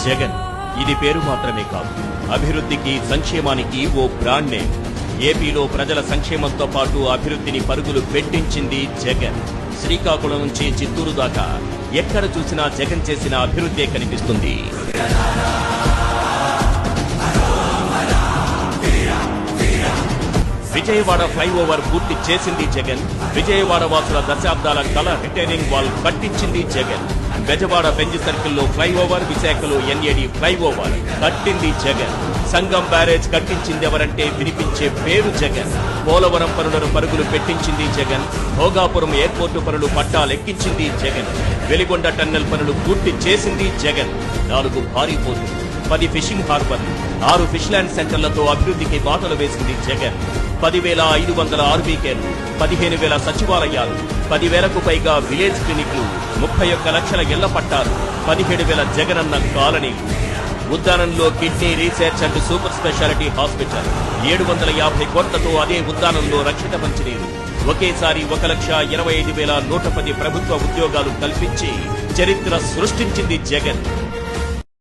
జగన్ ఇది పేరు మాత్రమే కాదు, అభివృద్ధికి సంక్షేమానికి ఓ బ్రాండ్ నేమ్. ఏపీలో ప్రజల సంక్షేమంతో పాటు అభివృద్ధిని పరుగులు పెట్టించింది జగన్. శ్రీకాకుళం నుంచి చిత్తూరు దాకా ఎక్కడ చూసినా జగన్ చేసిన అభివృద్ధే కనిపిస్తుంది. విజయవాడ ఫ్లైఓవర్ పూర్తి చేసింది జగన్. విజయవాడ వాసుల దశాబ్దాల కళ రిటైనింగ్ వాల్ కట్టించింది జగన్. బెజవాడ బెంజ్ సర్కిల్లో ఫ్లైఓవర్, విశాఖలో ఎన్ఏడి ఫ్లైఓవర్ కట్టింది జగన్. సంగం బ్యారేజ్ కట్టించింది ఎవరంటే వినిపించే పేరు జగన్. పోలవరం పనులను పరుగులు పెట్టించింది జగన్. భోగాపురం ఎయిర్పోర్టు పనులు పట్టాలెక్కించింది జగన్. వెలిగొండ టన్నెల్ పనులు పూర్తి చేసింది జగన్. 4 భారీ పోర్టులు, 10 ఫిషింగ్ హార్బర్లు, 6 ఫిష్ ల్యాండ్ సెంటర్లతో అభివృద్ధికి బాటలు వేసింది జగన్. 10,500 ఆర్బీకేలు, 15,000 సచివాలయాలు, 10,000కు పైగా విలేజ్ క్లినిక్లు, 31 లక్షల ఇళ్ల పట్టాలు, 17,000 జగనన్న కాలనీలు. ఉద్దానంలో kidney research and super speciality hospital, 750 కోట్లతో అదే ఉద్దానంలో రక్షిత మంచినీరు. ఒకేసారి 1,25,110 ప్రభుత్వ ఉద్యోగాలు కల్పించి చరిత్ర సృష్టించింది జగన్.